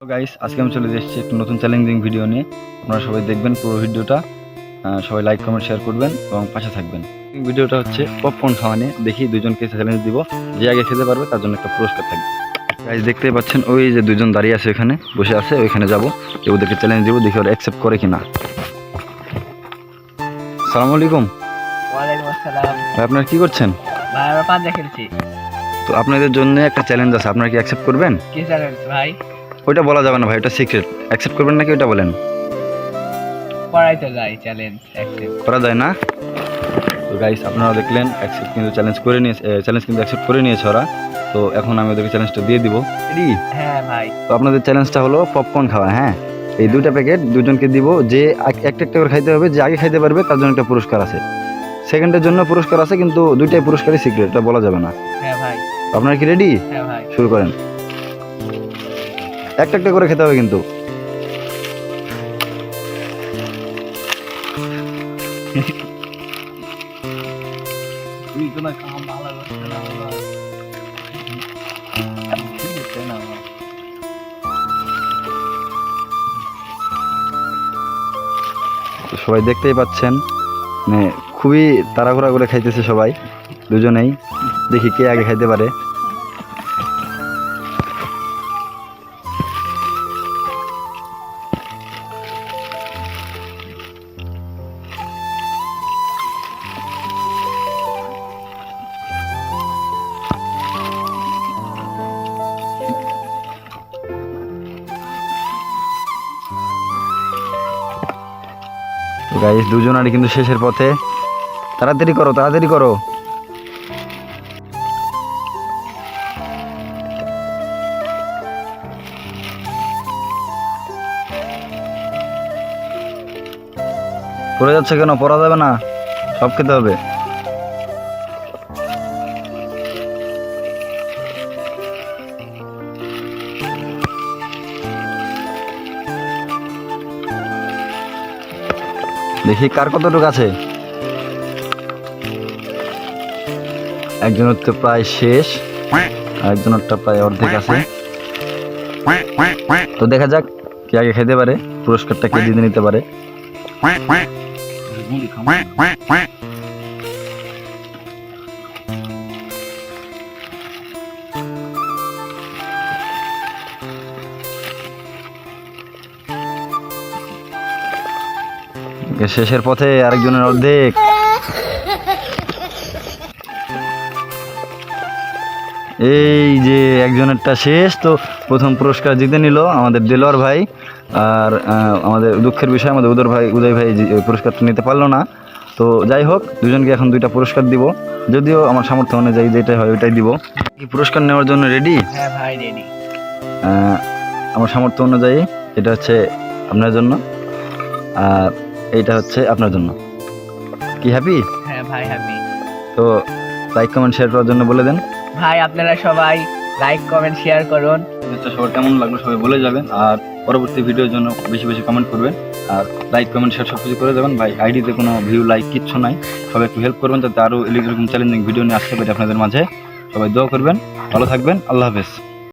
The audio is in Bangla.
তো গাইস, আজকে আমি চলে এসেছি একটা নতুন চ্যালেঞ্জিং ভিডিও নিয়ে। আপনারা সবাই দেখবেন পুরো ভিডিওটা, সবাই লাইক কমেন্ট শেয়ার করবেন এবং পাশে থাকবেন। ভিডিওটা হচ্ছে পপকর্ন খাওয়া নিয়ে। দেখি দুজনকে চ্যালেঞ্জ দিব, যে আগে খেতে পারবে তার জন্য একটা পুরস্কার থাকবে। গাইস দেখতেই পাচ্ছেন, ওই যে দুজন দাঁড়িয়ে আছে ওখানে বসে আছে, ওইখানে যাবো, ওদেরকে চ্যালেঞ্জ দিব, দেখি ওরা অ্যাকসেপ্ট করে কিনা। আসসালামু আলাইকুম। ওয়ালাইকুম আসসালাম। ভাই আপনারা কি করছেন? ভাই আমরা পাঞ্জা খেলছি। তো আপনাদের জন্য একটা চ্যালেঞ্জ আছে, আপনারা কি অ্যাকসেপ্ট করবেন? কি চ্যালেঞ্জ ভাই? ওইটা বলা যাবে না ভাই, ওটা সিক্রেট। অ্যাকসেপ্ট করবেন নাকি ওইটা বলেন। পড়াইতে যাই চ্যালেঞ্জ অ্যাকসেপ্ট করা যায় না? তো গাইস আপনারা দেখলেন, অ্যাকসেপ্ট কিন্তু চ্যালেঞ্জ কিন্তু অ্যাকসেপ্ট করে নিয়েছে ওরা। তো এখন আমি ওদেরকে চ্যালেঞ্জটা দিয়ে দিব। রেডি? হ্যাঁ ভাই। তো আপনাদের চ্যালেঞ্জটা হলো পপকর্ন খাওয়া। হ্যাঁ, এই দুইটা প্যাকেট দুজনকে দিব, যে একটা একটা করে খাইতে হবে, যে আগে খাইতে পারবে তার জন্য একটা পুরস্কার আছে, সেকেন্ডের জন্য পুরস্কার আছে, কিন্তু দুইটাই পুরস্কারই সিক্রেট, এটা বলা যাবে না। হ্যাঁ ভাই। আপনারা কি রেডি? হ্যাঁ ভাই। শুরু করেন। একটা একটা করে খেতে হবে কিন্তু। তুই তো না কাম ভালো করছিস না বাবা। ঠিক আছে না বাবা। তো সবাই দেখতেই পাচ্ছেন, মানে খুবই তাড়াহুড়া করে খাইতেছে সবাই, দুজনেই। দেখি কে আগে খাইতে পারে। গাইস দুজনারই কিন্তু শেষের পথে। তাড়াতাড়ি করো, তাড়াতাড়ি করো। পড়ে যাচ্ছে কেন? পড়া যাবে না, সব খেতে হবে। দেখি কার কতটুকু আছে। একজনের তো প্রায় শেষ, একজনেরটা প্রায় অর্ধেক আছে। তো দেখা যাক কে আগে খেতে পারে, পুরস্কারটা কে জিতে নিতে পারে। শেষের পথে আরেকজনের অর্ধেক। এই যে একজনেরটা শেষ। তো প্রথম পুরস্কার জিতে নিল আমাদের দেলোয়ার ভাই। আর আমাদের দুঃখের বিষয়, আমাদের উদয় ভাই পুরস্কারটা নিতে পারলো না। তো যাই হোক, দুজনকে এখন দুইটা পুরস্কার দিব, যদিও আমার সামর্থ্য অনুযায়ী যেটাই হয় ওইটাই দিব। কি পুরস্কার নেওয়ার জন্য রেডি? হ্যাঁ ভাই রেডি। আমার সামর্থ্য অনুযায়ী এটা হচ্ছে আপনার জন্য, আর এইটা হচ্ছে আপনার জন্য। কি হ্যাপি? হ্যাঁ ভাই হ্যাপি। তো লাইক কমেন্ট শেয়ার করার জন্য বলে দেন। ভাই আপনারা সবাই লাইক কমেন্ট শেয়ার করুন। সবার কেমন লাগলো সবাই বলে যাবেন, আর পরবর্তী ভিডিওর জন্য বেশি বেশি কমেন্ট করবেন, আর লাইক কমেন্ট শেয়ার সব কিছু করে যাবেন। ভাই আইডিতে কোনো ভিউ লাইক কিচ্ছু নাই, সবাই একটু হেল্প করবেন যাতে আরও এরকম চ্যালেঞ্জিং ভিডিও নিয়ে আসতে পারি আপনাদের মাঝে। সবাই দোয়া করবেন, ভালো থাকবেন, আল্লাহ হাফেজ।